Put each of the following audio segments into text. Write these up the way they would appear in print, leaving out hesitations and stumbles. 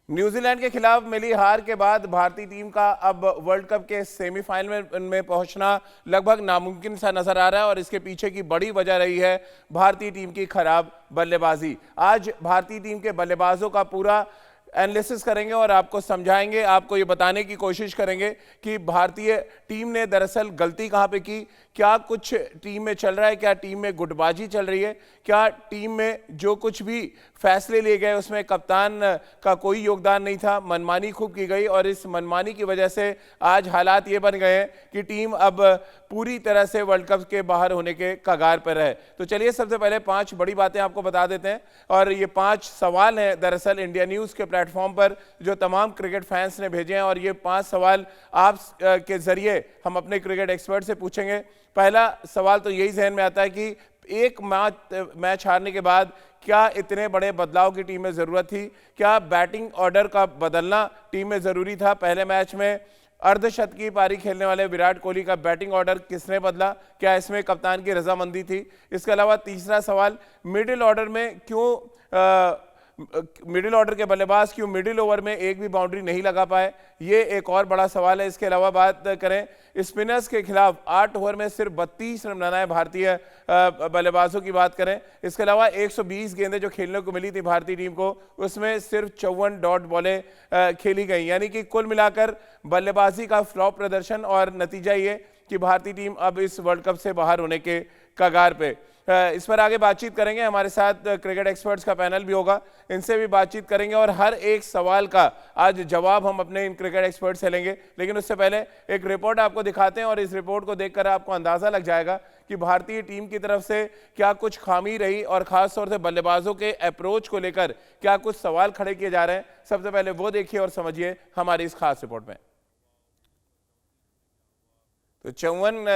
New Zealand के खिलाफ मिली हार के बाद भारतीय टीम का अब वर्ल्ड कप के सेमीफाइनल में पहुंचना लगभग नामुमकिन सा नजर आ रहा है और इसके पीछे की बड़ी वजह रही है भारतीय टीम की खराब बल्लेबाजी। आज भारतीय टीम के बल्लेबाजों का पूरा एनालिसिस करेंगे और आपको समझाएंगे, आपको ये बताने की कोशिश करेंगे कि भारतीय टीम ने दरअसल गलती कहां पे की, क्या कुछ टीम में चल रहा है, क्या टीम में गुटबाजी चल रही है, क्या टीम में जो कुछ भी फैसले लिए गए उसमें कप्तान का कोई योगदान नहीं था, मनमानी खूब की गई और इस मनमानी की वजह से आज हालात ये बन गए हैं कि टीम अब पूरी तरह से वर्ल्ड कप के बाहर होने के कगार पर है। तो चलिए सबसे पहले 5 बड़ी बातें आपको बता देते हैं और ये 5 सवाल हैं दरअसल इंडिया न्यूज़ के प्लेटफॉर्म पर जो तमाम क्रिकेट फैंस ने भेजे हैं और ये 5 सवाल आप के जरिए हम अपने क्रिकेट एक्सपर्ट से पूछेंगे। पहला सवाल तो यही जहन में आता है कि एक मैच हारने के बाद क्या इतने बड़े बदलाव की टीम में जरूरत थी, क्या बैटिंग ऑर्डर का बदलना टीम में जरूरी था। पहले मैच में अर्धशतकीय पारी खेलने वाले विराट कोहली का बैटिंग ऑर्डर किसने बदला, क्या इसमें कप्तान की रजामंदी थी। इसके अलावा तीसरा सवाल, मिडिल ऑर्डर में क्यों मिडिल ऑर्डर के बल्लेबाज क्यों मिडिल ओवर में एक भी बाउंड्री नहीं लगा पाए, ये एक और बड़ा सवाल है। इसके अलावा बात करें स्पिनर्स के खिलाफ 8 ओवर में सिर्फ 32 रन बनाए भारतीय बल्लेबाजों की बात करें। इसके अलावा 120 गेंदें जो खेलने को मिली थी भारतीय टीम को उसमें सिर्फ 54 डॉट बॉलें खेली गई, यानी कि कुल मिलाकर बल्लेबाजी का फ्लॉप प्रदर्शन और नतीजा ये कि भारतीय टीम अब इस वर्ल्ड कप से बाहर होने के कगार पे। इस पर आगे बातचीत करेंगे, हमारे साथ क्रिकेट एक्सपर्ट्स का पैनल भी होगा, इनसे भी बातचीत करेंगे और हर एक सवाल का आज जवाब हम अपने इन क्रिकेट एक्सपर्ट से लेंगे। लेकिन उससे पहले एक रिपोर्ट आपको दिखाते हैं और इस रिपोर्ट को देखकर आपको अंदाजा लग जाएगा कि भारतीय टीम की तरफ से क्या कुछ खामी रही और खासतौर से बल्लेबाजों के अप्रोच को लेकर क्या कुछ सवाल खड़े किए जा रहे हैं। सबसे पहले वो देखिए और समझिए हमारी इस खास रिपोर्ट में। तो 54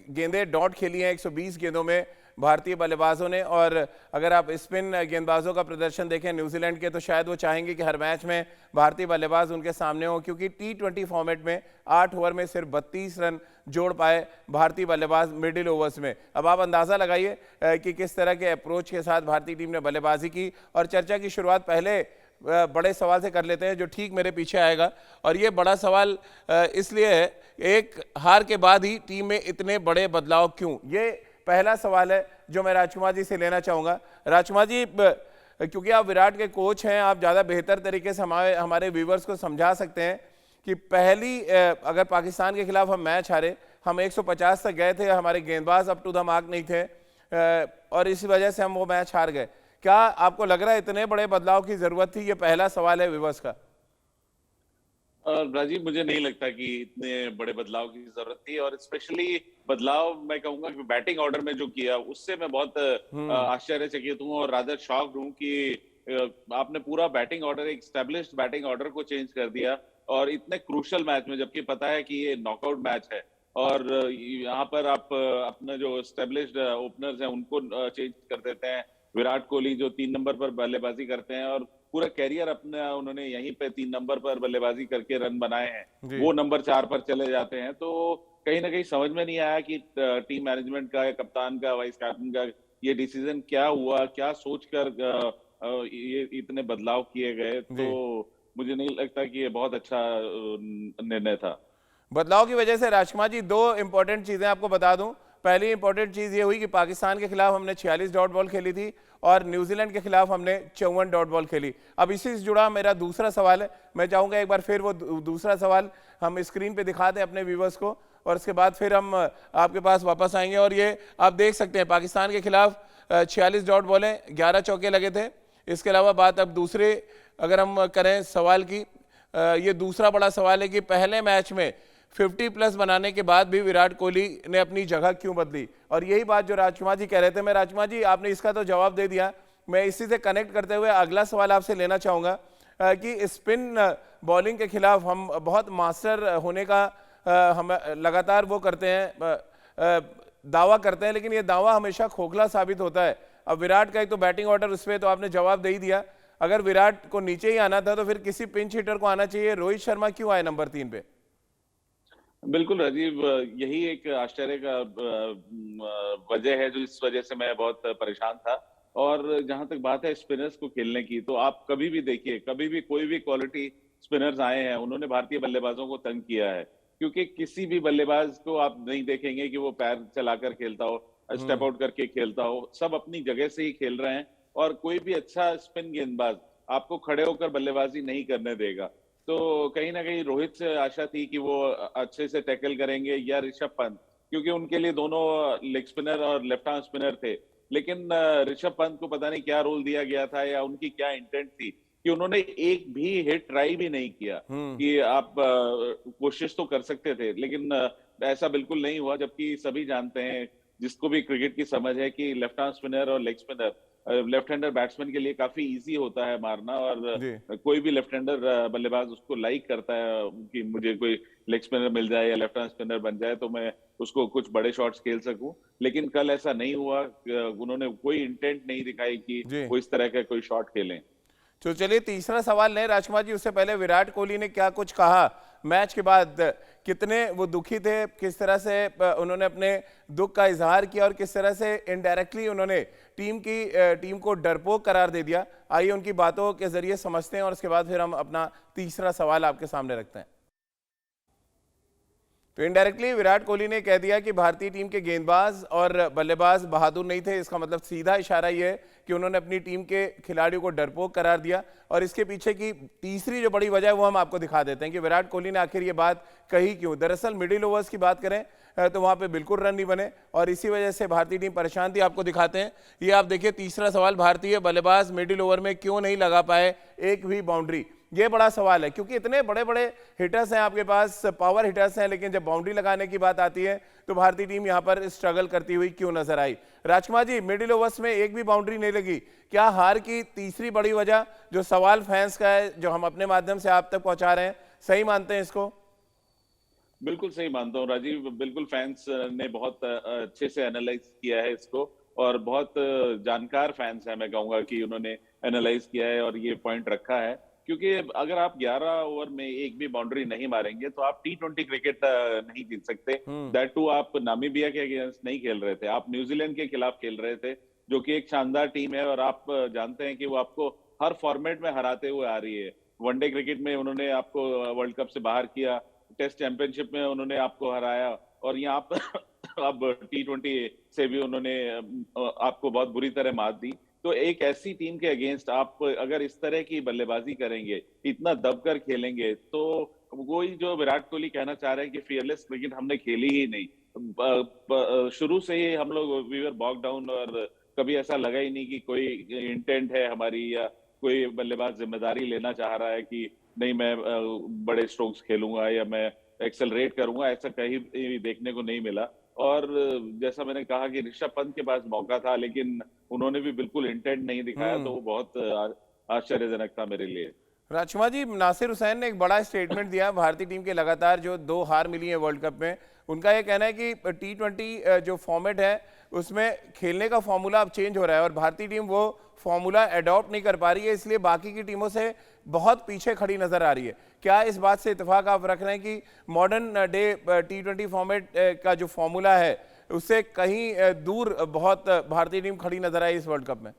गेंदें डॉट खेली हैं 120 गेंदों में भारतीय बल्लेबाजों ने। और अगर आप स्पिन गेंदबाजों का प्रदर्शन देखें न्यूजीलैंड के तो शायद वो चाहेंगे कि हर मैच में भारतीय बल्लेबाज उनके सामने हो, क्योंकि T20 फॉर्मेट में 8 ओवर में सिर्फ 32 रन जोड़ पाए भारतीय बल्लेबाज मिडिल ओवर्स में। अब आप अंदाज़ा लगाइए कि किस तरह के अप्रोच के साथ भारतीय टीम ने बल्लेबाजी की। और चर्चा की शुरुआत पहले बड़े सवाल से कर लेते हैं जो ठीक मेरे पीछे आएगा और ये बड़ा सवाल इसलिए है, एक हार के बाद ही टीम में इतने बड़े बदलाव क्यों, ये पहला सवाल है जो मैं राजकुमार जी से लेना चाहूँगा। राजकुमार जी, क्योंकि आप विराट के कोच हैं, आप ज़्यादा बेहतर तरीके से हमारे व्यूवर्स को समझा सकते हैं कि पहली अगर पाकिस्तान के खिलाफ हम मैच हारे, हम 150 तक गए थे, हमारे गेंदबाज अप टू द मार्क नहीं थे और इसी वजह से हम वो मैच हार गए। क्या आपको लग रहा है इतने बड़े बदलाव की जरूरत थी? ये पहला सवाल है व्यूवर्स का। राजीव, मुझे नहीं लगता कि इतने बड़े बदलाव की जरूरत थी और स्पेशली बदलाव मैं कहूंगा कि बैटिंग ऑर्डर में जो किया उससे मैं बहुत आश्चर्यचकित हूं और रादर शॉक्ड हूं कि आपने पूरा बैटिंग ऑर्डर, एक स्टैब्लिश्ड बैटिंग ऑर्डर को चेंज कर दिया और इतने क्रूशल मैच में, जबकि पता है कि ये नॉकआउट मैच है और यहाँ पर आप अपने जो स्टैब्लिश्ड ओपनर्स हैं उनको चेंज कर देते हैं। विराट कोहली जो 3 नंबर पर बल्लेबाजी करते हैं और पूरा कैरियर अपना उन्होंने यहीं पे 3 नंबर पर बल्लेबाजी करके रन बनाए हैं, वो नंबर 4 पर चले जाते हैं। तो कहीं ना कहीं समझ में नहीं आया कि टीम मैनेजमेंट का, कप्तान का, वाइस कैप्टन का ये डिसीजन क्या हुआ, क्या सोचकर ये इतने बदलाव किए गए। तो मुझे नहीं लगता कि ये बहुत अच्छा निर्णय था। बदलाव की वजह से राजकुमार जी 2 इंपॉर्टेंट चीजें आपको बता दूं। पहली इंपॉर्टेंट चीज ये हुई कि पाकिस्तान के खिलाफ हमने 46 डॉट बॉल खेली थी और न्यूजीलैंड के खिलाफ हमने 54 डॉट बॉल खेली। अब इसी से जुड़ा मेरा दूसरा सवाल है, मैं चाहूंगा एक बार फिर वो दूसरा सवाल हम स्क्रीन पे दिखा दें अपने व्यूवर्स को और उसके बाद फिर हम आपके पास वापस आएंगे। और ये आप देख सकते हैं पाकिस्तान के खिलाफ 46 डॉट बॉलें, 11 चौके लगे थे। इसके अलावा बात अब दूसरे अगर हम करें सवाल की, ये दूसरा बड़ा सवाल है कि पहले मैच में 50+ बनाने के बाद भी विराट कोहली ने अपनी जगह क्यों बदली। और यही बात जो राजकुमार जी कह रहे थे, मैं राजकुमार जी आपने इसका तो जवाब दे दिया, मैं इसी से कनेक्ट करते हुए अगला सवाल आपसे लेना चाहूँगा कि स्पिन बॉलिंग के खिलाफ हम बहुत मास्टर होने का हम लगातार वो करते हैं, दावा करते हैं, लेकिन ये दावा हमेशा खोखला साबित होता है। अब विराट का एक तो बैटिंग ऑर्डर, उस पर तो आपने जवाब दे ही दिया, अगर विराट को नीचे ही आना था तो फिर किसी पिंच हिटर को आना चाहिए, रोहित शर्मा क्यों आए नंबर 3 पे? बिल्कुल राजीव, यही एक आश्चर्य का वजह है जो इस वजह से मैं बहुत परेशान था और जहां तक बात है स्पिनर्स को खेलने की, तो आप कभी भी देखिए, कभी भी कोई भी क्वालिटी स्पिनर्स आए हैं, उन्होंने भारतीय बल्लेबाजों को तंग किया है। क्योंकि किसी भी बल्लेबाज को आप नहीं देखेंगे कि वो पैर चलाकर खेलता हो, स्टेप आउट करके खेलता हो। सब अपनी जगह से ही खेल रहे हैं और कोई भी अच्छा स्पिन गेंदबाज आपको खड़े होकर बल्लेबाजी नहीं करने देगा। तो कहीं ना कहीं रोहित से आशा थी कि वो अच्छे से टैकल करेंगे, या ऋषभ पंत, क्योंकि उनके लिए दोनों लेग स्पिनर और लेफ्ट आर्म स्पिनर थे। लेकिन ऋषभ पंत को पता नहीं क्या रोल दिया गया था या उनकी क्या इंटेंट थी कि उन्होंने एक भी हिट ट्राई भी नहीं किया कि आप कोशिश तो कर सकते थे, लेकिन ऐसा बिल्कुल नहीं हुआ। जबकि सभी जानते हैं, जिसको भी क्रिकेट की समझ है, कि लेफ्ट आर्म स्पिनर और leg spinner left hander batsman के लिए काफी इजी होता है मारना, और कोई भी लेफ्ट हैंडर बल्लेबाज उसको लाइक करता है कि मुझे कोई लेग स्पिनर मिल जाए या लेफ्ट आर्म स्पिनर बन जाए तो मैं उसको कुछ बड़े शॉट्स खेल सकूं। लेकिन कल ऐसा नहीं हुआ, उन्होंने कोई इंटेंट नहीं दिखाई कि जी। वो इस तरह का कोई शॉट खेलें। तो चलिए तीसरा सवाल लें राजकुमार जी। उससे पहले विराट कोहली ने क्या कुछ कहा मैच के बाद, कितने वो दुखी थे, किस तरह से उन्होंने अपने दुख का इजहार किया और किस तरह से इनडायरेक्टली उन्होंने टीम को डरपोक करार दे दिया। आइए उनकी बातों के जरिए समझते हैं और उसके बाद फिर हम अपना तीसरा सवाल आपके सामने रखते हैं। तो इनडायरेक्टली विराट कोहली ने कह दिया कि भारतीय टीम के गेंदबाज और बल्लेबाज बहादुर नहीं थे। इसका मतलब सीधा इशारा यह है कि उन्होंने अपनी टीम के खिलाड़ियों को डरपोक करार दिया। और इसके पीछे की तीसरी जो बड़ी वजह है वो हम आपको दिखा देते हैं कि विराट कोहली ने आखिर ये बात कही क्यों। दरअसल मिडिल ओवर्स की बात करें तो वहां पे बिल्कुल रन नहीं बने और इसी वजह से भारतीय टीम परेशान थी। आपको दिखाते हैं, ये आप देखिए तीसरा सवाल, भारतीय बल्लेबाज मिडिल ओवर में क्यों नहीं लगा पाए एक भी बाउंड्री। ये बड़ा सवाल है क्योंकि इतने बड़े बड़े हिटर्स हैं आपके पास, पावर हिटर्स हैं, लेकिन जब बाउंड्री लगाने की बात आती है तो भारतीय टीम यहां पर स्ट्रगल करती हुई क्यों नजर आई। राजकुमार जी, मिडिल ओवर्स में एक भी बाउंड्री नहीं लगी, क्या हार की तीसरी बड़ी वजह जो सवाल फैंस का है, जो हम अपने माध्यम से आप तक पहुंचा रहे हैं, सही मानते हैं इसको? बिल्कुल सही मानता हूँ राजीव, बिल्कुल फैंस ने बहुत अच्छे से एनालाइज किया है इसको, और बहुत जानकार फैंस है, मैं कहूंगा कि उन्होंने एनालाइज किया है और ये पॉइंट रखा है। क्योंकि अगर आप 11 ओवर में एक भी बाउंड्री नहीं मारेंगे तो आप T20 क्रिकेट नहीं जीत सकते। दैट टू आप नामीबिया के अगेंस्ट नहीं खेल रहे थे, आप न्यूजीलैंड के खिलाफ खेल रहे थे, जो कि एक शानदार टीम है और आप जानते हैं कि वो आपको हर फॉर्मेट में हराते हुए आ रही है। वनडे क्रिकेट में उन्होंने आपको वर्ल्ड कप से बाहर किया, टेस्ट चैंपियनशिप में उन्होंने आपको हराया, और यहाँ आप अब T20 से भी उन्होंने आपको बहुत बुरी तरह मात दी। तो एक ऐसी टीम के अगेंस्ट आप अगर इस तरह की बल्लेबाजी करेंगे, इतना दबकर खेलेंगे, तो वही जो विराट कोहली कहना चाह रहे हैं कि फियरलेस क्रिकेट हमने खेली ही नहीं। शुरू से ही हम लोग वी वर बॉक डाउन, और कभी ऐसा लगा ही नहीं कि कोई इंटेंट है हमारी या कोई बल्लेबाज जिम्मेदारी लेना चाह रहा है कि नहीं मैं बड़े स्ट्रोक्स खेलूंगा या मैं एक्सेलरेट करूंगा। ऐसा कहीं देखने को नहीं मिला। और जैसा मैंने कहा कि ऋषभ पंत के पास मौका था, लेकिन उन्होंने भी बिल्कुल इंटेंट नहीं दिखाया, तो वो बहुत आश्चर्यजनक था मेरे लिए। राजकुमार जी, नासिर हुसैन ने एक बड़ा स्टेटमेंट दिया भारतीय टीम के लगातार जो 2 हार मिली है वर्ल्ड कप में। उनका यह कहना है कि T20 जो फॉर्मेट है उसमें खेलने का फॉर्मूला अब चेंज हो रहा है और भारतीय टीम वो फॉर्मूला अडॉप्ट नहीं कर पा रही है, इसलिए बाकी की टीमों से बहुत पीछे खड़ी नजर आ रही है। क्या इस बात से इत्तेफाक आप रख रहे हैं कि मॉडर्न डे T20 फॉर्मेट का जो फॉर्मूला है उससे कहीं दूर बहुत भारतीय टीम खड़ी नजर आई इस वर्ल्ड कप में?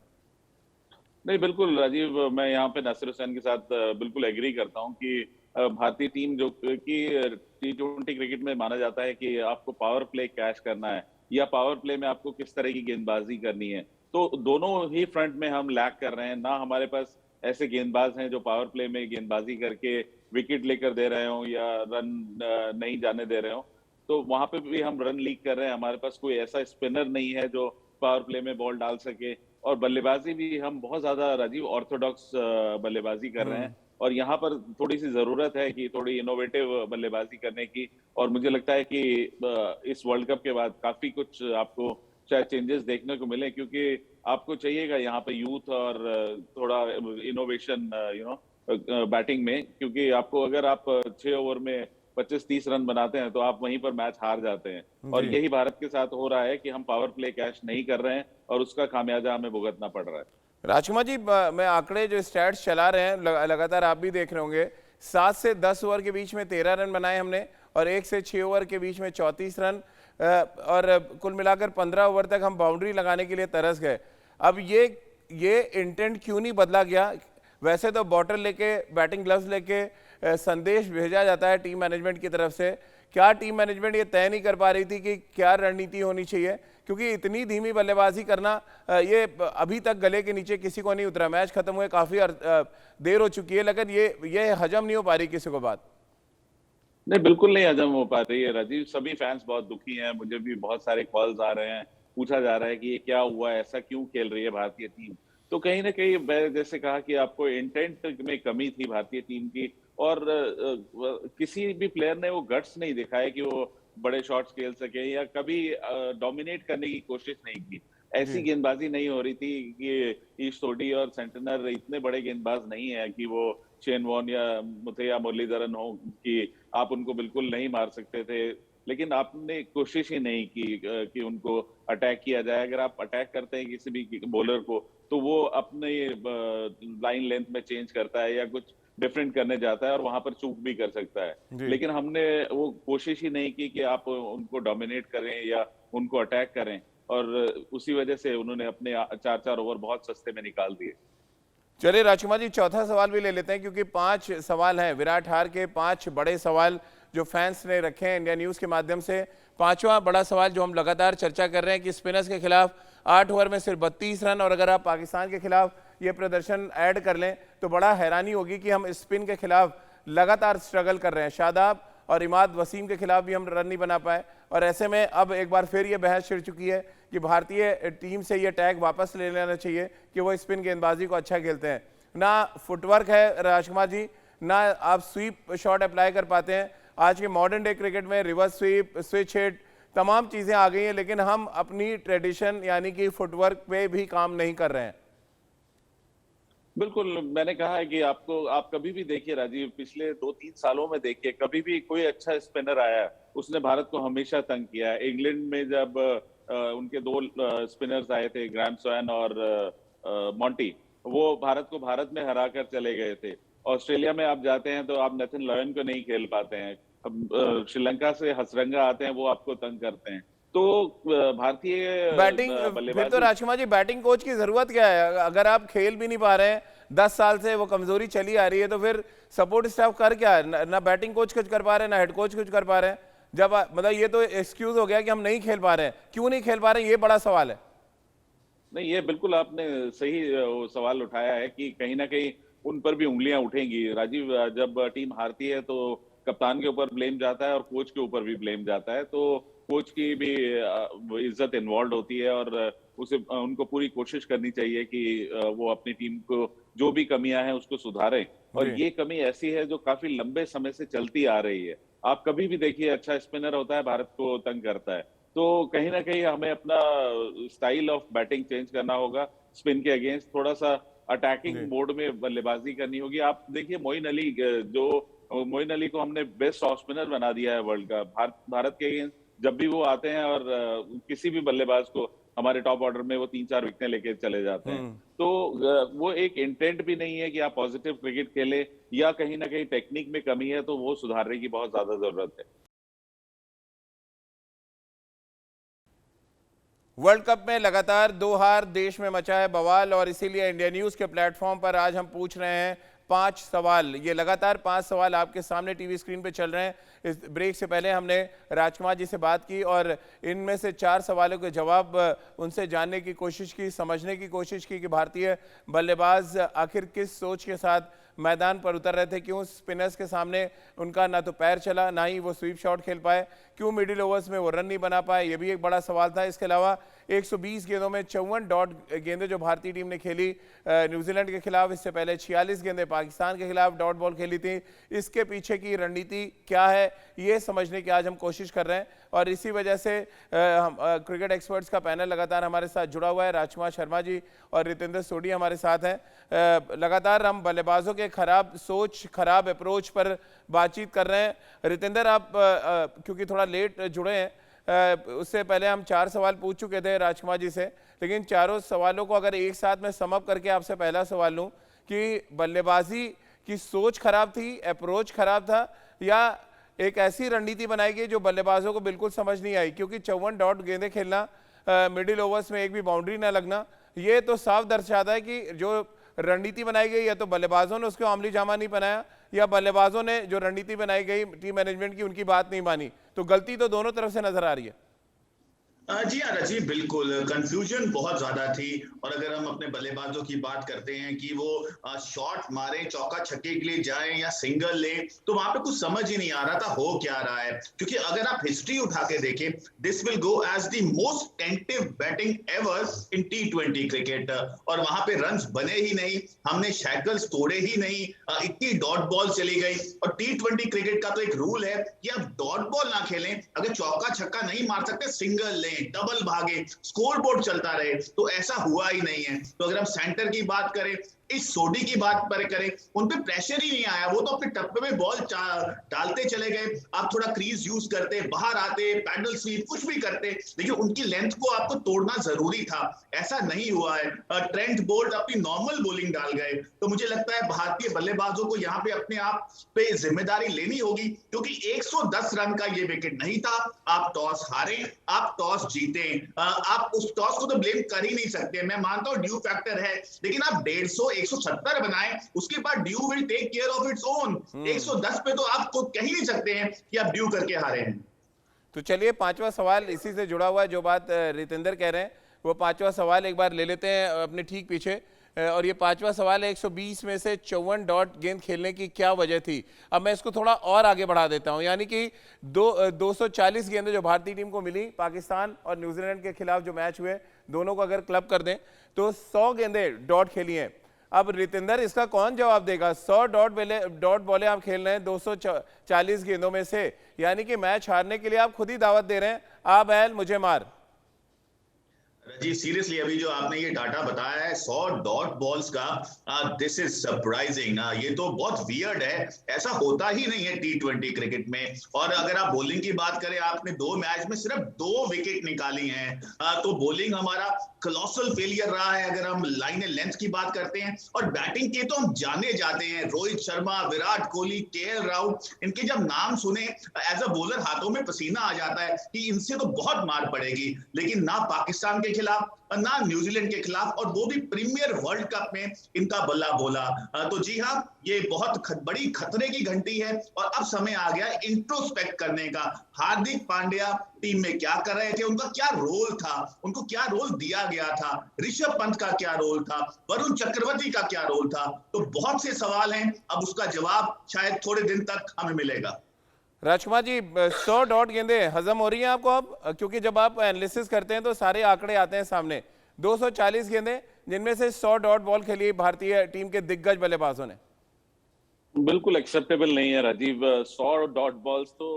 नहीं, बिल्कुल राजीव, मैं यहाँ पे नासिर हुसैन के साथ बिल्कुल एग्री करता हूँ कि भारतीय टीम जो कि T20 क्रिकेट में माना जाता है कि आपको पावर प्ले कैश करना है या पावर प्ले में आपको किस तरह की गेंदबाजी करनी है, तो दोनों ही फ्रंट में हम लैक कर रहे हैं। ना हमारे पास ऐसे गेंदबाज हैं जो पावर प्ले में गेंदबाजी करके विकेट लेकर दे रहे हो या रन नहीं जाने दे रहे हो, तो वहां पे भी हम रन लीक कर रहे हैं। हमारे पास कोई ऐसा स्पिनर नहीं है जो पावर प्ले में बॉल डाल सके, और बल्लेबाजी भी हम बहुत ज्यादा राजीव ऑर्थोडॉक्स बल्लेबाजी कर रहे हैं, और यहाँ पर थोड़ी सी जरूरत है कि थोड़ी इनोवेटिव बल्लेबाजी करने की। और मुझे लगता है कि इस वर्ल्ड कप के बाद काफी कुछ आपको शायद चेंजेस देखने को मिले, क्योंकि आपको चाहिएगा यहाँ पे यूथ और थोड़ा इनोवेशन बैटिंग में, क्योंकि आपको अगर आप 6 ओवर में 25-30 रन बनाते हैं तो आप वहीं पर मैच हार जाते हैं। और यही भारत के साथ हो रहा है कि हम पावर प्ले कैश नहीं कर रहे हैं और उसका खामियाजा हमें भुगतना पड़ रहा है। राजकुमार जी, मैं आंकड़े जो स्टैट्स चला रहे हैं लगातार आप भी देख रहे होंगे, 7 से 10 ओवर के बीच में 13 रन बनाए हमने और 1 से 6 ओवर के बीच में 34 रन, और कुल मिलाकर 15 ओवर तक हम बाउंड्री लगाने के लिए तरस गए। अब ये ये इंटेंट क्यों नहीं बदला गया? वैसे तो बॉटल लेके, बैटिंग ग्लव्स लेके संदेश भेजा जाता है टीम मैनेजमेंट की तरफ से। क्या टीम मैनेजमेंट ये तय नहीं कर पा रही थी कि क्या रणनीति होनी चाहिए? क्योंकि इतनी धीमी बल्लेबाजी करना ये अभी तक गले के नीचे किसी को नहीं उतरा। मैच खत्म हुए काफी देर हो चुकी है, लेकिन ये हजम नहीं हो पा रही किसी को बात। नहीं, बिल्कुल नहीं हजम हो पा रही है राजीव। सभी फैंस बहुत दुखी हैं, मुझे भी बहुत सारे कॉल्स आ रहे हैं, पूछा जा रहा है कि ये क्या हुआ, ऐसा क्यों खेल रही है भारतीय टीम। तो कहीं ना कहीं मैं जैसे कहा कि आपको इंटेंट में कमी थी भारतीय टीम की, और किसी भी प्लेयर ने वो गट्स नहीं दिखाया कि वो बड़े शॉट्स खेल सके या कभी डोमिनेट करने की कोशिश नहीं की। ऐसी गेंदबाजी नहीं हो रही थी कि ईश सोडी और सेंटनर इतने बड़े गेंदबाज नहीं है कि वो शेन वॉर्न या मुथैया मुरलीधरन हो कि आप उनको बिल्कुल नहीं मार सकते थे। लेकिन आपने कोशिश ही नहीं की कि उनको अटैक किया जाए। अगर आप अटैक करते हैं किसी भी बॉलर को, तो वो अपने लाइन लेंथ में चेंज करता है या कुछ डिफरेंट करने जाता है और वहां पर चूक भी कर सकता है। लेकिन हमने वो कोशिश ही नहीं की कि आप उनको डोमिनेट करें या उनको अटैक करें, और उसी वजह से उन्होंने अपने 4-4 ओवर बहुत सस्ते में निकाल दिए। चलिए राजकुमार जी, चौथा सवाल भी ले लेते हैं, क्योंकि 5 सवाल हैं विराट हार के, 5 बड़े सवाल जो फैंस ने रखे हैं इंडिया न्यूज के माध्यम से। पांचवा बड़ा सवाल जो हम लगातार चर्चा कर रहे हैं कि स्पिनर्स के खिलाफ 8 ओवर में सिर्फ 32 रन, और अगर आप पाकिस्तान के खिलाफ ये प्रदर्शन ऐड कर लें तो बड़ा हैरानी होगी कि हम स्पिन के खिलाफ लगातार स्ट्रगल कर रहे हैं। शादाब और इमाद वसीम के खिलाफ भी हम रन नहीं बना पाए, और ऐसे में अब एक बार फिर ये बहस छिड़ चुकी है कि भारतीय टीम से ये टैग वापस ले लेना चाहिए कि वो स्पिन गेंदबाजी को अच्छा खेलते हैं। ना फुटवर्क है राजकुमार जी, ना आप स्वीप शॉट अप्लाई कर पाते हैं। आज के मॉडर्न डे क्रिकेट में रिवर्स स्वीप, स्विच हिट, तमाम चीजें आ गई हैं, लेकिन हम अपनी ट्रेडिशन यानी कि फुटवर्क पे भी काम नहीं कर रहे हैं। बिल्कुल, मैंने कहा है कि आप कभी भी देखिए राजीव, पिछले 2-3 सालों में देखिए, कभी भी कोई अच्छा स्पिनर आया उसने भारत को हमेशा तंग किया है। इंग्लैंड में जब उनके 2 स्पिनर्स आए थे, ग्राहम स्वैन और मॉन्टी, वो भारत को भारत में हरा कर चले गए थे। ऑस्ट्रेलिया में आप जाते हैं तो आप नेथन लॉयन को नहीं खेल पाते हैं। अब श्रीलंका से हसरंगा आते हैं, वो आपको तंग करते हैं। तो भारतीय बैटिंग, फिर तो राजकुमार जी बैटिंग कोच की जरूरत क्या है? अगर आप खेल भी नहीं पा रहे हैं, 10 साल से वो कमजोरी चली आ रही है, तो फिर सपोर्ट स्टाफ कर क्या है? ना बैटिंग कोच कुछ कर पा रहे हैं, ना हेड कोच कुछ कर पा रहे हैं। जब मतलब ये तो एक्सक्यूज हो गया कि हम नहीं खेल पा रहे हैं। क्यों नहीं खेल पा रहे हैं, ये बड़ा सवाल है। नहीं, ये बिल्कुल आपने सही सवाल उठाया है कि कहीं ना कहीं उन पर भी उंगलियां उठेंगी राजीव। जब टीम हारती है तो कप्तान के ऊपर ब्लेम जाता है और कोच के ऊपर भी ब्लेम जाता है, तो कोच की भी इज्जत इन्वॉल्व होती है, और उनको पूरी कोशिश करनी चाहिए कि वो अपनी टीम को जो भी कमियां हैं उसको सुधारें। और ये कमी ऐसी है जो काफी लंबे समय से चलती आ रही है। आप कभी भी देखिए, अच्छा स्पिनर होता है, भारत को तंग करता है। तो कहीं ना कहीं हमें अपना स्टाइल ऑफ बैटिंग चेंज करना होगा। स्पिन के अगेंस्ट थोड़ा सा अटैकिंग मोड में बल्लेबाजी करनी होगी। आप देखिए मोइन अली को हमने बेस्ट ऑफ स्पिनर बना दिया है वर्ल्ड का। भारत के अगेंस्ट जब भी वो आते हैं और किसी भी बल्लेबाज को हमारे टॉप ऑर्डर में वो 3-4 विकेट लेके चले जाते हैं। तो वो एक इंटेंट भी नहीं है कि आप पॉजिटिव क्रिकेट खेले, या कहीं ना कहीं टेक्निक में कमी है तो वो सुधारने की बहुत ज्यादा जरूरत है। वर्ल्ड कप में लगातार 2 हार, देश में मचा है बवाल, और इसीलिए इंडिया न्यूज के प्लेटफॉर्म पर आज हम पूछ रहे हैं 5 सवाल। ये लगातार 5 सवाल आपके सामने टीवी स्क्रीन पे चल रहे हैं। इस ब्रेक से पहले हमने राजकुमार जी से बात की और इनमें से 4 सवालों के जवाब उनसे जानने की कोशिश की, समझने की कोशिश की कि भारतीय बल्लेबाज आखिर किस सोच के साथ मैदान पर उतर रहे थे। क्यों स्पिनर्स के सामने उनका ना तो पैर चला, ना ही वो स्वीप शॉट खेल पाए। क्यों मिडिल ओवर्स में वो रन नहीं बना पाए, ये भी एक बड़ा सवाल था। इसके अलावा 120 गेंदों में 54 डॉट गेंदें जो भारतीय टीम ने खेली न्यूजीलैंड के खिलाफ, इससे पहले 46 गेंदें पाकिस्तान के खिलाफ डॉट बॉल खेली थी। इसके पीछे की रणनीति क्या है, ये समझने की आज हम कोशिश कर रहे हैं। और इसी वजह से क्रिकेट एक्सपर्ट्स का पैनल लगातार हमारे साथ जुड़ा हुआ है। राजकुमार शर्मा जी और रितेंद्र सोडी हमारे साथ हैं। लगातार हम बल्लेबाजों के खराब सोच, खराब अप्रोच पर बातचीत कर रहे हैं। रितेंद्र, आप क्योंकि थोड़ा लेट जुड़े हैं, उससे पहले हम 4 सवाल पूछ चुके थे राजकुमार जी से, लेकिन चारों सवालों को अगर एक साथ में समअप करके आपसे पहला सवाल लूं कि बल्लेबाजी की सोच खराब थी, अप्रोच खराब था, या एक ऐसी रणनीति बनाई गई जो बल्लेबाजों को बिल्कुल समझ नहीं आई? क्योंकि 54 डॉट गेंदें खेलना, मिडिल ओवर्स में एक भी बाउंड्री ना लगना, ये तो साफ दर्शाता है कि जो रणनीति बनाई गई या तो बल्लेबाजों ने उसको अमली जामा नहीं बनाया, या बल्लेबाजों ने जो रणनीति बनाई गई टीम मैनेजमेंट की उनकी बात नहीं मानी। तो गलती तो दोनों तरफ से नजर आ रही है। जी हाँ रजी, बिल्कुल कंफ्यूजन बहुत ज्यादा थी। और अगर हम अपने बल्लेबाजों की बात करते हैं कि वो शॉट मारे, चौका छक्के के लिए जाएं या सिंगल लें, तो वहां पे कुछ समझ ही नहीं आ रहा था हो क्या रहा है। क्योंकि अगर आप हिस्ट्री उठा के देखें, this will go as the most tentative batting ever in T20 cricket. और वहां पे रन्स बने ही नहीं, हमने शैकल्स तोड़े ही नहीं, इतनी डॉट बॉल चली गई। और T20 क्रिकेट का तो एक रूल है कि आप डॉट बॉल ना खेलें, अगर चौका छक्का नहीं मार सकते सिंगल लें, डबल भागे, स्कोर बोर्ड चलता रहे। तो ऐसा हुआ ही नहीं है। तो अगर हम सेंटर की बात करें, इस सोडी की बात पर करें, उन पे प्रेशर ही नहीं आया। वो तो अपने टप्पे में बॉल डालते चले गए। आप थोड़ा क्रीज यूज करते, बाहर आते, पैडल स्वीप कुछ भी करते, लेकिन उनकी लेंथ को आपको तोड़ना जरूरी था। ऐसा नहीं हुआ है। ट्रेंट बोल्ट अपनी नॉर्मल बॉलिंग डाल गए। तो मुझे लगता है भारतीय बल्लेबाजों को यहाँ पे अपने आप पे जिम्मेदारी लेनी होगी, क्योंकि 110 रन का ये विकेट नहीं था। आप टॉस हारे, आप टॉस जीते, आप उस टॉस को तो ब्लेम कर ही नहीं सकते। मैं मानता हूँ ड्यू फैक्टर है, लेकिन आप 150 170 बनाए, उसके बाद dew will take care of its own. 110 पे तो आप तो कह ही नहीं सकते हैं कि आप ड्यू करके हारे हैं। तो चलिए पांचवा सवाल इसी से जुड़ा हुआ है, जो बात रितेंद्र कह रहे हैं वो पांचवा सवाल एक बार ले लेते हैं अपने ठीक पीछे। और ये पांचवा सवाल है, 120 में से 54 डॉट गेंद खेलने की क्या वजह थी। अब मैं इसको थोड़ा और आगे बढ़ा देता हूं, यानी कि 240 गेंदें जो भारतीय टीम को मिली पाकिस्तान और न्यूजीलैंड के खिलाफ जो मैच हुए, दोनों को अगर क्लब कर दें तो 100 गेंदें डॉट खेली हैं। अब रितेंद्र इसका कौन जवाब देगा? 100 डॉट बॉलें आप खेल रहे हैं 240 गेंदों में से, यानी कि मैच हारने के लिए आप खुद ही दावत दे रहे हैं, आ बैल मुझे मार। जी सीरियसली, अभी जो आपने ये डाटा बताया है 100 डॉट बॉल्स का, दिस इज सरप्राइजिंग। ये तो बहुत वियर्ड है, ऐसा होता ही नहीं है T20 क्रिकेट में। और अगर आप बॉलिंग की बात करें, आपने 2 मैच में सिर्फ 2 विकेट निकाली हैं, तो बॉलिंग हमारा कॉलोसल फेलियर रहा है। अगर हम लाइन लेंथ की बात करते हैं, और बैटिंग के तो हम जाने जाते हैं, रोहित शर्मा, विराट कोहली, KL राहुल, इनके जब नाम सुने एज अ बॉलर हाथों में पसीना आ जाता है कि इनसे तो बहुत मार पड़ेगी। लेकिन ना पाकिस्तान के खिलाफ, ना न्यूजीलैंड के खिलाफ, और वो भी प्रीमियर वर्ल्ड कप में इनका बल्ला बोला। तो जी हाँ, ये बहुत बड़ी खतरे की घंटी है। और अब समय आ गया इंट्रोस्पेक्ट करने का। हार्दिक पांड्या टीम में क्या कर रहे थे, उनका क्या रोल था, उनको क्या रोल दिया गया था, ऋषभ पंत का क्या रोल था, वरुण चक्रवर्ती का क्या रोल था। तो बहुत से सवाल हैं, अब उसका जवाब शायद थोड़े दिन तक हमें मिलेगा। राजकुमार जी, 100 डॉट गेंदें हजम हो रही हैं आपको अब? क्योंकि जब आप एनालिसिस करते हैं तो सारे आंकड़े आते हैं सामने। 240 गेंदें, जिनमें से 100 डॉट बॉल खेली भारतीय टीम के दिग्गज बल्लेबाजों ने। बिल्कुल एक्सेप्टेबल नहीं है राजीव। 100 डॉट बॉल्स तो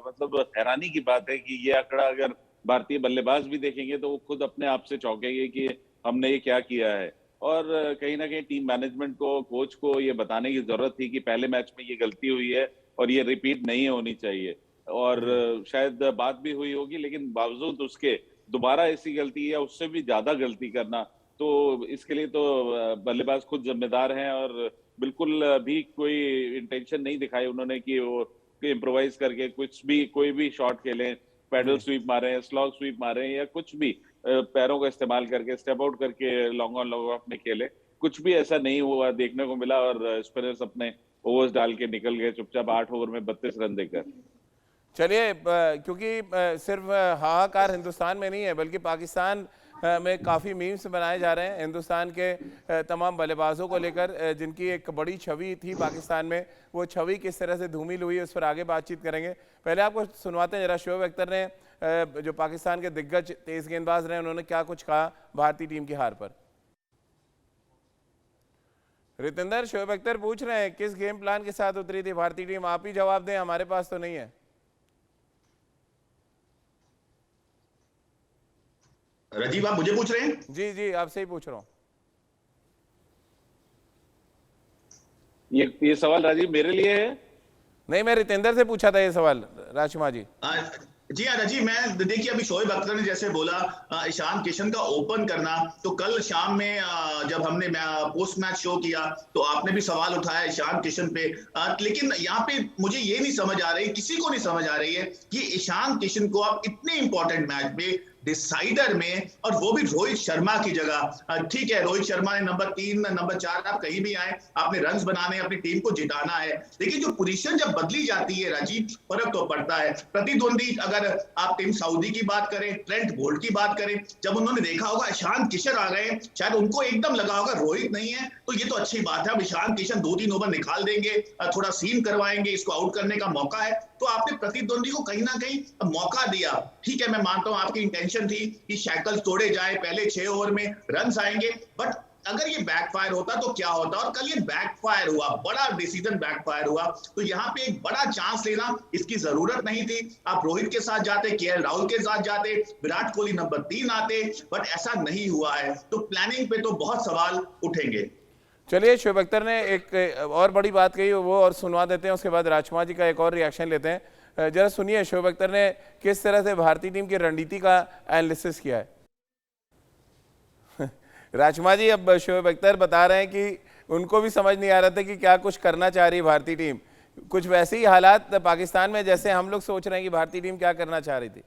मतलब हैरानी की बात है कि ये आंकड़ा अगर भारतीय बल्लेबाज भी देखेंगे तो वो खुद अपने आप से चौंकेंगे कि हमने ये क्या किया है। और कहीं ना कहीं टीम मैनेजमेंट को, कोच को ये बताने की जरूरत थी कि पहले मैच में ये गलती हुई है और ये रिपीट नहीं होनी चाहिए। और शायद बात भी हुई होगी, लेकिन बावजूद उसके दोबारा ऐसी गलती या उससे भी ज्यादा गलती करना, तो इसके लिए तो बल्लेबाज खुद जिम्मेदार हैं। और बिल्कुल भी कोई इंटेंशन नहीं दिखाई उन्होंने कि वो इम्प्रोवाइज करके कुछ भी, कोई भी शॉट खेलें, पैडल स्वीप मारे, स्लॉग स्वीप मारे, या कुछ भी पैरों का इस्तेमाल करके, स्टेप आउट करके लॉन्ग ऑन लॉन्ग ऑफ में खेले। कुछ भी ऐसा नहीं हुआ देखने को मिला। और स्पिनर्स अपने ओवर्स डाल के निकल गए चुपचाप 8 ओवर में 32 रन देकर। चलिए, क्योंकि सिर्फ हाहाकार हिंदुस्तान में नहीं है, बल्कि पाकिस्तान में काफ़ी मीम्स बनाए जा रहे हैं हिंदुस्तान के तमाम बल्लेबाजों को लेकर, जिनकी एक बड़ी छवि थी पाकिस्तान में। वो छवि किस तरह से धूमिल हुई, उस पर आगे बातचीत करेंगे। पहले आपको सुनवाते हैं जरा, शोएब अख्तर ने, जो पाकिस्तान के दिग्गज तेज गेंदबाज रहे, उन्होंने क्या कुछ कहा भारतीय टीम की हार पर। रितेंद्र, शोएब अख्तर पूछ रहे हैं किस गेम प्लान के साथ उतरी थी भारतीय टीम? आप ही जवाब दें, हमारे पास तो नहीं है। राजीव, आप मुझे पूछ रहे हैं? जी जी, आपसे ही पूछ रहा हूँ। ये सवाल राजीव मेरे लिए है? नहीं, मैं रितेंद्र से पूछा था ये सवाल, राजकुमार जी। जी हाँ राजीव, मैं देखिए अभी शोएब अख्तर ने जैसे बोला ईशान किशन का ओपन करना, तो कल शाम में जब हमने पोस्ट मैच शो किया तो आपने भी सवाल उठाया ईशान किशन पे। लेकिन यहाँ पे मुझे ये नहीं समझ आ रही, किसी को नहीं समझ आ रही है कि ईशान किशन को आप इतने इंपॉर्टेंट मैच में डिसाइडर में, और वो भी रोहित शर्मा की जगह। ठीक है, रोहित शर्मा ने नंबर 3 नंबर 4 आप कहीं भी आए, आपने रन्स बनाने, अपनी टीम को जिताना है, लेकिन जो पोजीशन जब बदली जाती है राजीव, फर्क तो पड़ता है। प्रतिद्वंदी अगर आप टीम सऊदी की बात करें, ट्रेंट बोल्ट की बात करें, जब उन्होंने देखा होगा ईशान किशन आ गए, शायद उनको एकदम लगा होगा रोहित नहीं है तो ये तो अच्छी बात है, अब ईशान किशन 2-3 ओवर निकाल देंगे, थोड़ा सीम करवाएंगे, इसको आउट करने का मौका है, तो आपने प्रतिद्वंदी को कहीं ना कहीं मौका दिया। ठीक है, मैं मानता हूं आपकी इंटेंशन थी कि शैकल्स तोड़े जाए, पहले 6 ओवर में रन्स आएंगे, बट अगर ये बैकफायर होता तो क्या होता, और कल ये बैकफायर हुआ, बड़ा डिसीजन बैकफायर हुआ, तो यहाँ पे एक बड़ा चांस लेना इसकी जरूरत नहीं थी। आप रोहित के साथ जाते, केएल राहुल के साथ जाते, विराट कोहली नंबर 3 आते, बट ऐसा नहीं हुआ है, तो प्लानिंग पे तो बहुत सवाल उठेंगे। चलिए, शोएब अख्तर ने एक और बड़ी बात कही, वो और सुनवा देते हैं, उसके बाद राजकुमार जी का एक और रिएक्शन लेते हैं। जरा सुनिए शोएब अख्तर ने किस तरह से भारतीय टीम की रणनीति का एनालिसिस किया है। राजकुमार जी, अब शोएब अख्तर बता रहे हैं कि उनको भी समझ नहीं आ रहा था कि क्या कुछ करना चाह रही भारतीय टीम, कुछ वैसे ही हालात पाकिस्तान में जैसे हम लोग सोच रहे हैं कि भारतीय टीम क्या करना चाह रही थी।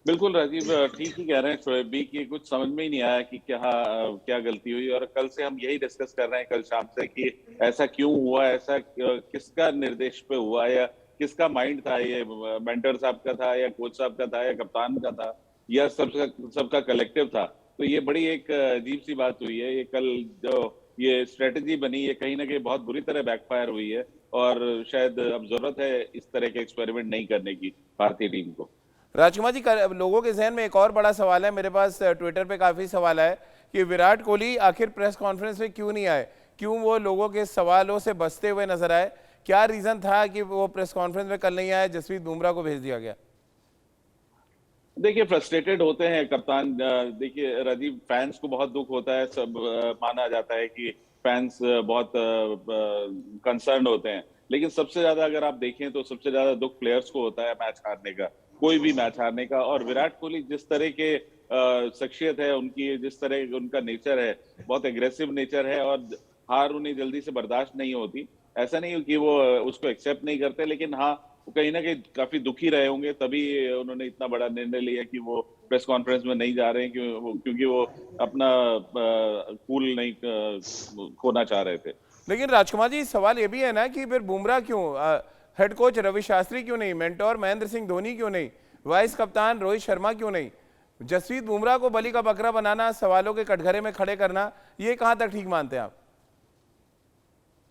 बिल्कुल राजीव, ठीक ही कह रहे हैं शोएब भी कि कुछ समझ में ही नहीं आया कि क्या गलती हुई, और कल से हम यही डिस्कस कर रहे हैं, कल शाम से, कि ऐसा क्यों हुआ, ऐसा किसका निर्देश पे हुआ, या किसका माइंड था, ये मेंटर साहब का था, या कोच साहब का था, या कप्तान का था, या सबका कलेक्टिव था। तो ये बड़ी एक अजीब सी बात हुई है। ये कल जो ये स्ट्रेटेजी बनी, ये कहीं ना कहीं बहुत बुरी तरह बैकफायर हुई है, और शायद अब जरूरत है इस तरह के एक्सपेरिमेंट नहीं करने की भारतीय टीम को। राजकुमार जी, लोगों के जहन में एक और बड़ा सवाल है, मेरे पास ट्विटर पे काफी सवाल है कि विराट कोहली आखिर प्रेस कॉन्फ्रेंस में क्यों नहीं आए, क्यों वो लोगों के सवालों से बचते हुए नजर आए, क्या रीजन था कि वो प्रेस कॉन्फ्रेंस में कल नहीं आए, जसप्रीत बुमराह को भेज दिया गया। देखिए, फ्रस्ट्रेटेड होते हैं कप्तान। देखिए राजीव, फैंस को बहुत दुख होता है, सब माना जाता है कि फैंस बहुत कंसर्न होते हैं, लेकिन सबसे ज्यादा अगर आप देखें तो सबसे ज्यादा दुख प्लेयर्स को होता है मैच हारने का, कोई भी मैच हारने का। और विराट कोहली जिस तरह के शख्सियत है उनकी, जिस तरह उनका नेचर है, बहुत एग्रेसिव नेचर है, और हार उन्हें जल्दी से बर्दाश्त नहीं होती। ऐसा नहीं कि वो उसको एक्सेप्ट नहीं करते, लेकिन हाँ, वो कहीं ना कहीं काफी दुखी रहे होंगे, तभी उन्होंने इतना बड़ा निर्णय लिया कि वो प्रेस कॉन्फ्रेंस में नहीं जा रहे हैं, क्योंकि वो अपना कूल नहीं खोना चाह रहे थे। लेकिन राजकुमार जी, सवाल ये भी है ना कि फिर बुमराह क्यों, हेड कोच रवि शास्त्री क्यों नहीं, मेंटोर महेंद्र सिंह धोनी क्यों नहीं, वाइस कप्तान रोहित शर्मा क्यों नहीं, जसप्रीत बुमराह को बलि का बकरा बनाना, सवालों के कटघरे में खड़े करना, ये कहां तक ठीक मानते हैं आप।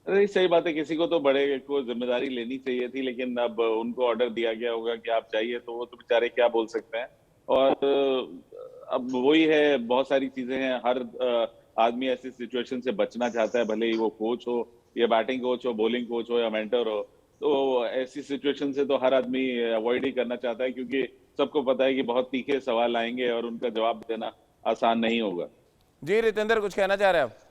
अरे सही बात है, किसी को तो बड़े को जिम्मेदारी लेनी चाहिए थी, लेकिन अब उनको ऑर्डर दिया गया होगा कि आप चाहिए, तो वो तो बेचारे क्या बोल सकते हैं। और अब वही है, बहुत सारी चीजें हैं, हर आदमी ऐसी सिचुएशन से बचना चाहता है, भले ही वो कोच हो या बैटिंग कोच हो, बॉलिंग कोच हो या मेंटर हो। तो ऐसी सिचुएशन से तो हर आदमी अवॉइड ही करना चाहता है, क्योंकि सबको पता है कि बहुत तीखे सवाल आएंगे और उनका जवाब देना आसान नहीं होगा। जी रितेंद्र, कुछ कहना चाह रहे हैं आप।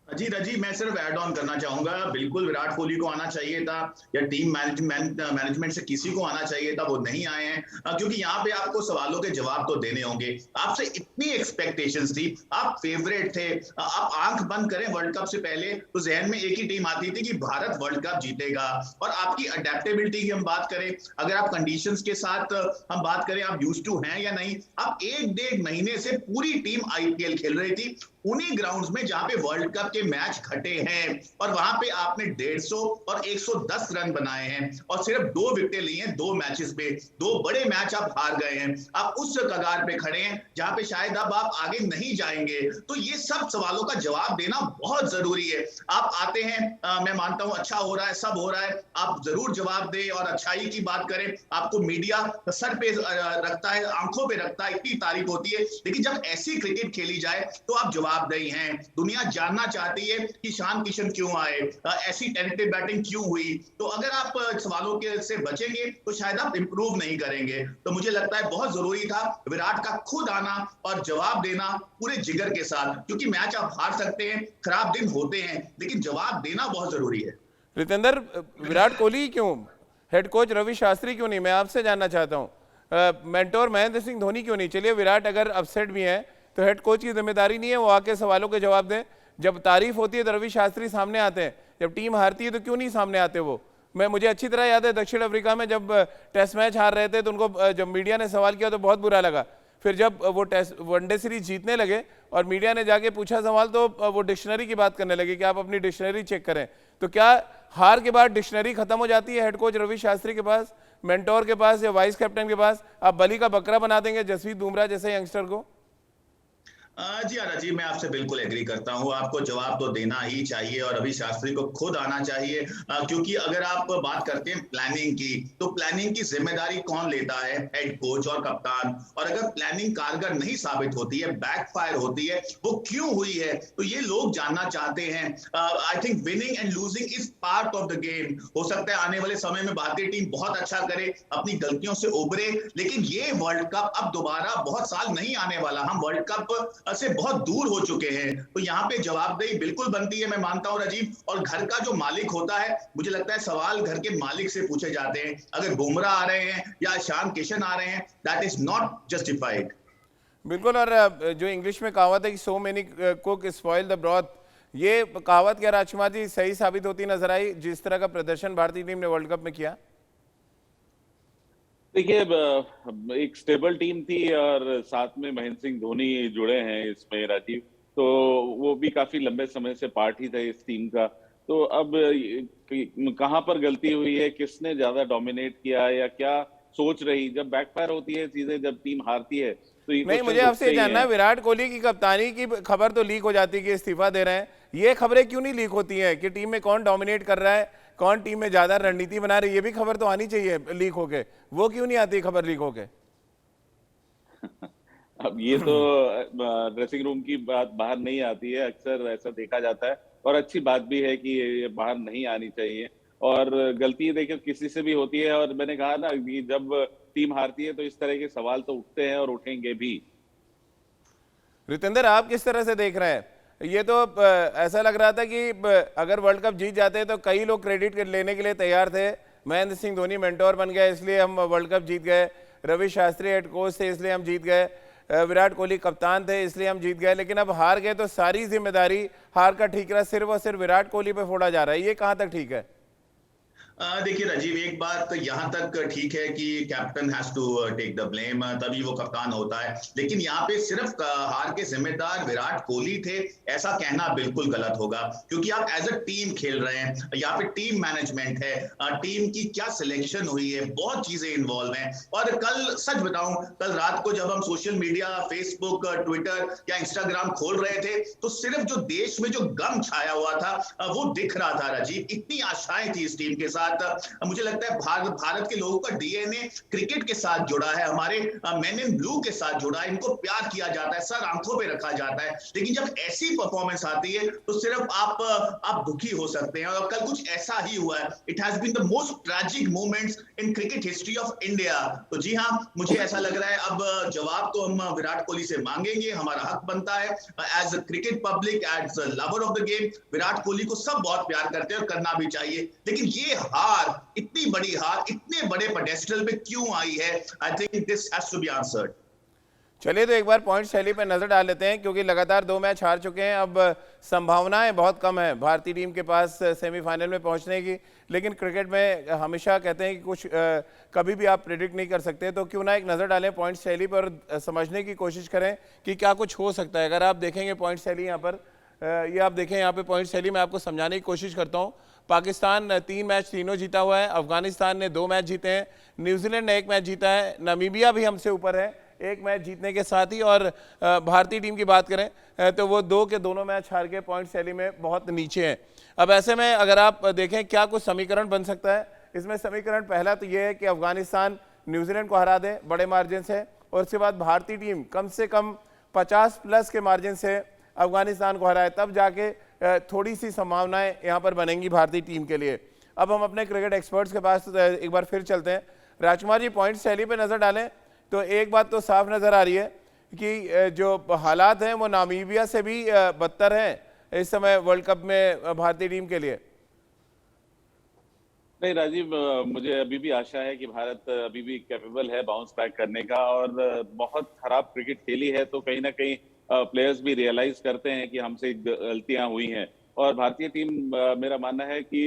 जी राजीव, मैं सिर्फ ऐड ऑन करना चाहूंगा, बिल्कुल विराट कोहली को आना चाहिए था, या टीम मैनेजमेंट से किसी को आना चाहिए था, वो नहीं आए हैं, क्योंकि यहाँ पे आपको सवालों के जवाब तो देने होंगे। आपसे इतनी एक्सपेक्टेशंस थी, आप फेवरेट थे, आप आंख बंद करें वर्ल्ड कप से पहले तो जहन में एक ही टीम आती थी कि भारत वर्ल्ड कप जीतेगा। और आपकी अडेप्टेबिलिटी की हम बात करें, अगर आप कंडीशंस के साथ हम बात करें, आप यूज्ड टू हैं या नहीं, आप 1-1.5 महीने से पूरी टीम आईपीएल खेल रही थी उन्हीं ग्राउंड्स में जहां पे वर्ल्ड कप के मैच घटे हैं, और वहां पे आपने 150 और 110 रन बनाए हैं, और सिर्फ 2 विकेटें ली हैं 2 मैचेस पे, 2 बड़े मैच आप हार गए हैं। आप उस कगार पे खड़े हैं जहां पे शायद अब आप आगे नहीं जाएंगे। तो ये सब सवालों का जवाब देना बहुत जरूरी है। आप आते हैं, मैं मानता हूं अच्छा हो रहा है, सब हो रहा है, आप जरूर जवाब दें और अच्छाई की बात करें। आपको मीडिया सर पे रखता है, आंखों पे रखता है, इतनी तारीफ होती है, लेकिन जब ऐसी क्रिकेट खेली जाए तो आप जवाबदेही हैं। दुनिया जानना चाहती है कि ईशान किशन क्यों आए, ऐसी टेंटेटिव बैटिंग क्यों हुई। तो अगर आप सवालों के से बचेंगे तो शायद आप इंप्रूव नहीं करेंगे। तो मुझे लगता है बहुत जरूरी था विराट का खुद आना और जवाब देना पूरे जिगर के साथ, क्योंकि मैच आप हार सकते हैं, खराब दिन होते हैं, लेकिन जवाब देना बहुत जरूरी है। रितेंद्र, विराट कोहली क्यों, हेड कोच रवि शास्त्री क्यों नहीं, मैं आपसे जानना चाहता हूं, मेंटोर महेंद्र सिंह धोनी क्यों नहीं। चलिए, विराट अगर अपसेट भी हैं तो हेड कोच की जिम्मेदारी नहीं है वो आके सवालों के जवाब दें। जब तारीफ होती है तो रवि शास्त्री सामने आते हैं, जब टीम हारती है तो क्यों नहीं सामने आते वो। मुझे अच्छी तरह याद है दक्षिण अफ्रीका में जब टेस्ट मैच हार रहे थे तो उनको जब मीडिया ने सवाल किया तो बहुत बुरा लगा। फिर जब वो टेस्ट वनडे सीरीज जीतने लगे और मीडिया ने जाके पूछा सवाल तो वो डिक्शनरी की बात करने लगे कि आप अपनी डिक्शनरी चेक करें। तो क्या हार के बाद डिक्शनरी खत्म हो जाती है हेड कोच रवि शास्त्री के पास, मेंटोर के पास या वाइस कैप्टन के पास? आप बली का बकरा बना देंगे जसप्रीत बुमराह जैसे यंगस्टर को? जी हाँ राजीव, मैं आपसे बिल्कुल एग्री करता हूँ। आपको जवाब तो देना ही चाहिए और रवि शास्त्री को खुद आना चाहिए, क्योंकि अगर आप बात करते हैं प्लानिंग की, तो प्लानिंग की जिम्मेदारी कौन लेता है? हेड कोच और कप्तान। और अगर प्लानिंग कारगर नहीं साबित होती है, बैकफायर होती है, वो क्यों हुई है, तो ये लोग जानना चाहते हैं। I think winning and losing is part of the game. हो सकता है आने वाले समय में भारतीय टीम बहुत अच्छा करे, अपनी गलतियों से उबरे, लेकिन ये वर्ल्ड कप अब दोबारा बहुत साल नहीं आने वाला। हम वर्ल्ड कप से बहुत दूर हो चुके हैं, तो यहाँ पे जवाबदेही बिल्कुल बनती है, मैं मानता हूँ राजीव। और घर का जो मालिक होता है, मुझे लगता है सवाल घर के मालिक से पूछे जाते हैं। अगर बुमराह आ रहे हैं या ईशान किशन आ रहे हैं, दैट इज नॉट जस्टिफाइड। बिल्कुल। और जो इंग्लिश में कहावत है कि so many cook spoil the broth, ये कहावत क्या राजकुमार जी सही साबित होती नजर आई जिस तरह का प्रदर्शन भारतीय टीम ने वर्ल्ड कप में किया? देखिए, एक स्टेबल टीम थी और साथ में महेंद्र सिंह धोनी जुड़े हैं इसमें राजीव, तो वो भी काफी लंबे समय से पार्ट ही थे इस टीम का। तो अब कहाँ पर गलती हुई है, किसने ज्यादा डोमिनेट किया या क्या सोच रही, जब बैकफायर होती है चीजें, जब टीम हारती है तो ये नहीं, मुझे क्वेश्चन आपसे उठते ही जानना है, हैं। विराट कोहली की कप्तानी की खबर तो लीक हो जाती है कि इस्तीफा दे रहे हैं, ये खबरें क्यों नहीं लीक होती हैं कि टीम में कौन डोमिनेट कर रहा है, कौन टीम में ज्यादा रणनीति बना रही है? ये भी खबर तो आनी चाहिए लीक होके, वो क्यों नहीं आती खबर लीक होके? अब ये तो ड्रेसिंग रूम की बात बाहर नहीं आती है, अक्सर ऐसा देखा जाता है और अच्छी बात भी है कि ये बाहर नहीं आनी चाहिए। और गलती देखिए किसी से भी होती है, और मैंने कहा ना कि जब टीम हारती है तो इस तरह के सवाल तो उठते हैं और उठेंगे भी। रितेंद्र, आप किस तरह से देख रहे हैं? ये तो ऐसा लग रहा था कि अगर वर्ल्ड कप जीत जाते तो कई लोग क्रेडिट लेने के लिए तैयार थे। महेंद्र सिंह धोनी मेंटोर बन गए इसलिए हम वर्ल्ड कप जीत गए, रवि शास्त्री हेड कोच थे इसलिए हम जीत गए, विराट कोहली कप्तान थे इसलिए हम जीत गए। लेकिन अब हार गए तो सारी जिम्मेदारी हार का ठीकरा सिर्फ और सिर्फ विराट कोहली पे फोड़ा जा रहा है, ये कहाँ तक ठीक है? देखिए राजीव, एक बात यहाँ तक ठीक है कि captain has to take the blame, तभी वो कप्तान होता है। लेकिन यहाँ पे सिर्फ हार के जिम्मेदार विराट कोहली थे, ऐसा कहना बिल्कुल गलत होगा, क्योंकि आप एज अ टीम खेल रहे हैं। यहाँ पे टीम मैनेजमेंट है, टीम की क्या सिलेक्शन हुई है, बहुत चीजें इन्वॉल्व हैं। और कल सच बताऊं, कल रात को जब हम सोशल मीडिया, फेसबुक, ट्विटर या इंस्टाग्राम खोल रहे थे, तो सिर्फ जो देश में जो गम छाया हुआ था वो दिख रहा था राजीव। इतनी आशाएं थी इस टीम के साथ। मुझे लगता है भारत के लोगों का डीएनए क्रिकेट के साथ जुड़ा है, हमारे मेन इन ब्लू के साथ जुड़ा है। इनको प्यार किया जाता है, सर आंखों पे रखा जाता है। लेकिन जब ऐसी परफॉर्मेंस आती है तो सिर्फ आप दुखी हो सकते हैं। और कल कुछ ऐसा ही हुआ है। It has been the most tragic moments in cricket history of India. तो जी हाँ, मुझे ऐसा लग रहा है अब जवाब तो हम विराट कोहली से मांगेंगे, हमारा हक बनता है। As a cricket public, as a lover of the game, Virat Kohli को सब बहुत प्यार करते हैं और करना भी चाहिए। लेकिन ये हार, इतनी बड़ी हार, इतने बड़े पेडेस्टल पे क्यों आई है? I think this has to be answered. चलिए तो एक बार पॉइंट शैली पर नजर डाल लेते हैं, क्योंकि लगातार 2 मैच हार चुके हैं। अब संभावनाएं बहुत कम है भारतीय टीम के पास सेमीफाइनल में पहुंचने की। लेकिन क्रिकेट में हमेशा कहते हैं कि कुछ कभी भी आप प्रेडिक्ट नहीं कर सकते, तो क्यों ना एक नज़र डालें पॉइंट शैली पर, समझने की कोशिश करें कि क्या कुछ हो सकता है। अगर आप देखेंगे पॉइंट शैली यहाँ पर, ये आप देखें यहाँ पे पॉइंट शैली, मैं आपको समझाने की कोशिश करता हूँ। पाकिस्तान 3 मैच तीनों जीता हुआ है, अफगानिस्तान ने 2 मैच जीते हैं, न्यूजीलैंड ने 1 मैच जीता है, नामीबिया भी हमसे ऊपर है 1 मैच जीतने के साथ ही। और भारतीय टीम की बात करें तो वो 2 के दोनों मैच हार के पॉइंट शैली में बहुत नीचे हैं। अब ऐसे में अगर आप देखें क्या कुछ समीकरण बन सकता है, इसमें समीकरण पहला तो ये है कि अफगानिस्तान न्यूजीलैंड को हरा दे बड़े मार्जिन से, और उसके बाद भारतीय टीम कम से कम 50+ के मार्जिन से अफगानिस्तान को हराए, तब जाके थोड़ी सी संभावनाएं यहाँ पर बनेंगी भारतीय टीम के लिए। अब हम अपने क्रिकेट एक्सपर्ट्स के पास एक बार फिर चलते हैं। राजकुमार जी, पॉइंट शैली पे नज़र डालें तो एक बात तो साफ नज़र आ रही है कि जो हालात हैं वो नामीबिया से भी बदतर हैं इस समय वर्ल्ड कप में भारतीय टीम के लिए। नहीं राजीव, मुझे अभी भी आशा है कि भारत अभी भी कैपेबल है बाउंस बैक करने का, और बहुत खराब क्रिकेट खेली है तो कहीं ना कहीं प्लेयर्स भी रियलाइज करते हैं कि हमसे गलतियां हुई हैं। और भारतीय टीम, मेरा मानना है कि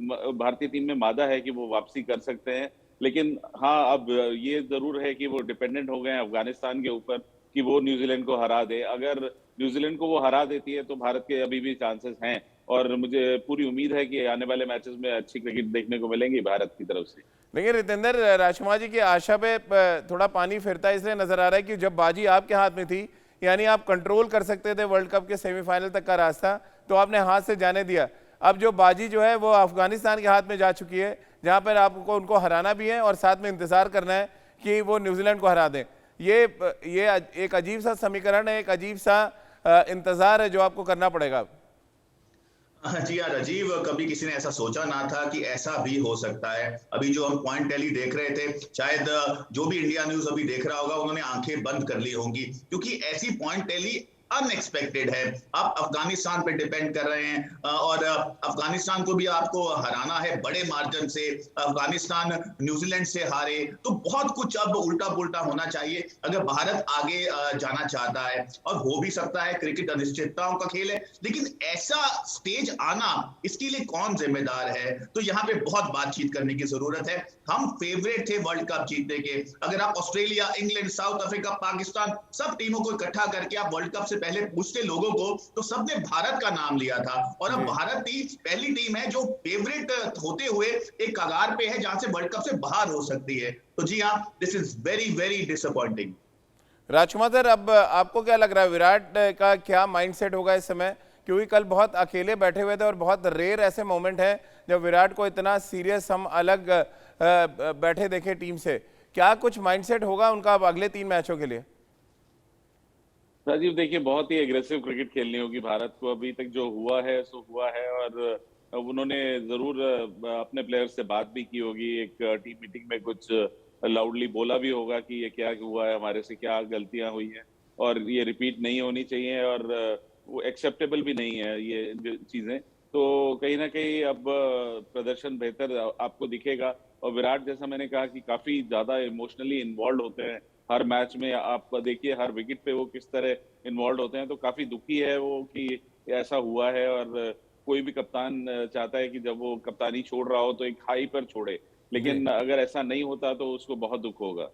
भारतीय टीम में मादा है कि वो वापसी कर सकते हैं। लेकिन हाँ, अब ये जरूर है कि वो डिपेंडेंट हो गए हैं अफगानिस्तान के ऊपर कि वो न्यूजीलैंड को हरा दे। अगर न्यूजीलैंड को वो हरा देती है तो भारत के अभी भी चांसेस हैं, और मुझे पूरी उम्मीद है कि आने वाले मैचेस में अच्छी क्रिकेट देखने को मिलेंगी भारत की तरफ से। देखिए रितेंद्र, राजकुमार जी की आशा पे थोड़ा पानी फिरता है, इसलिए नजर आ रहा है कि जब बाजी आपके हाथ में थी, यानी आप कंट्रोल कर सकते थे वर्ल्ड कप के सेमीफाइनल तक का रास्ता, तो आपने हाथ से जाने दिया। अब जो बाजी जो है वो अफगानिस्तान के हाथ में जा चुकी है, जहां पर आपको उनको हराना भी है और साथ में इंतजार करना है कि वो न्यूजीलैंड को हरा दें। ये एक अजीब सा समीकरण है, एक अजीब सा इंतजार है जो आपको करना पड़ेगा। जी हाँ राजीव, कभी किसी ने ऐसा सोचा ना था कि ऐसा भी हो सकता है। अभी जो हम पॉइंट टैली देख रहे थे, शायद जो भी इंडिया न्यूज अभी देख रहा होगा उन्होंने आंखें बंद कर ली होंगी, क्योंकि ऐसी पॉइंट टैली अनएक्सपेक्टेड है। आप अफगानिस्तान पे डिपेंड कर रहे हैं और अफगानिस्तान को भी आपको हराना है बड़े मार्जिन से। अफगानिस्तान न्यूजीलैंड से हारे तो बहुत कुछ अब उल्टा पुल्टा होना चाहिए अगर भारत आगे जाना चाहता है, और हो भी सकता है। क्रिकेट अनिश्चितताओं का खेल है, लेकिन ऐसा स्टेज आना, इसके लिए कौन जिम्मेदार है? तो यहाँ पे बहुत बातचीत करने की जरूरत है। हम फेवरेट थे वर्ल्ड कप जीतने के। अगर आप Australia, England, south Africa, Pakistan, सब टीमों को इकट्ठा करके आप वर्ल्ड कप से पहले पूछते लोगों को, तो सबने भारत का नाम लिया था। और अब भारत पहली टीम है जो फेवरेट होते हुए एक कगार पे है जहां से वर्ल्ड कप से बाहर हो सकती है। तो जी हाँ, this is very very disappointing. Rajkumar sir, अब आपको क्या लग रहा है विराट का क्या माइंडसेट होगा इस समय? क्योंकि कल बहुत अकेले बैठे हुए थे और बहुत रेयर ऐसे मोमेंट हैं जब विराट को इतना सीरियस हम अलग बैठे देखे टीम से। क्या कुछ माइंडसेट होगा उनका अब अगले 3 मैचों के लिए? राजीव देखिए, बहुत ही एग्रेसिव क्रिकेट खेलनी होगी भारत को। अभी तक जो हुआ है सो हुआ है, और उन्होंने जरूर अपने प्लेयर्स से बात भी की होगी। एक टीम मीटिंग में कुछ लाउडली बोला भी होगा कि ये क्या हुआ है, हमारे से क्या गलतियां हुई हैं और ये रिपीट नहीं होनी चाहिए, और वो एक्सेप्टेबल भी नहीं है ये चीजें। तो कहीं ना कहीं अब प्रदर्शन बेहतर आपको दिखेगा। और विराट, जैसा मैंने कहा कि काफी ज्यादा इमोशनली इन्वॉल्व होते हैं हर मैच में। आप देखिए हर विकेट पे वो किस तरह इन्वॉल्व होते हैं। तो काफी दुखी है वो कि ऐसा हुआ है, और कोई भी कप्तान चाहता है कि जब वो कप्तानी छोड़ रहा हो तो एक हाई पर छोड़े, लेकिन अगर ऐसा नहीं होता तो उसको बहुत दुख होगा।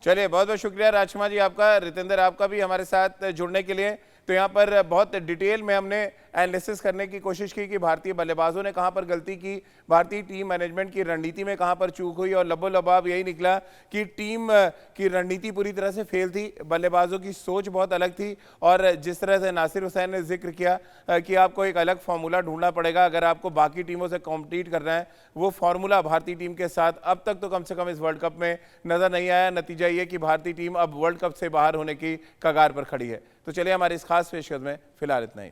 चलिए, बहुत बहुत शुक्रिया राजकुमार जी आपका, रितेंद्र आपका भी हमारे साथ जुड़ने के लिए। तो यहाँ पर बहुत डिटेल में हमने एनालिसिस करने की कोशिश की कि भारतीय बल्लेबाजों ने कहाँ पर गलती की, भारतीय टीम मैनेजमेंट की रणनीति में कहाँ पर चूक हुई, और लबोलबाब यही निकला कि टीम की रणनीति पूरी तरह से फेल थी, बल्लेबाजों की सोच बहुत अलग थी। और जिस तरह से नासिर हुसैन ने जिक्र किया कि आपको एक अलग फार्मूला ढूंढना पड़ेगा अगर आपको बाकी टीमों से कॉम्पिटिट करना है, वो फार्मूला भारतीय टीम के साथ अब तक तो कम से कम इस वर्ल्ड कप में नजर नहीं आया। नतीजा ये कि भारतीय टीम अब वर्ल्ड कप से बाहर होने की कगार पर खड़ी है। तो चलिए, हमारी इस खास पेशकश में फिलहाल इतना ही।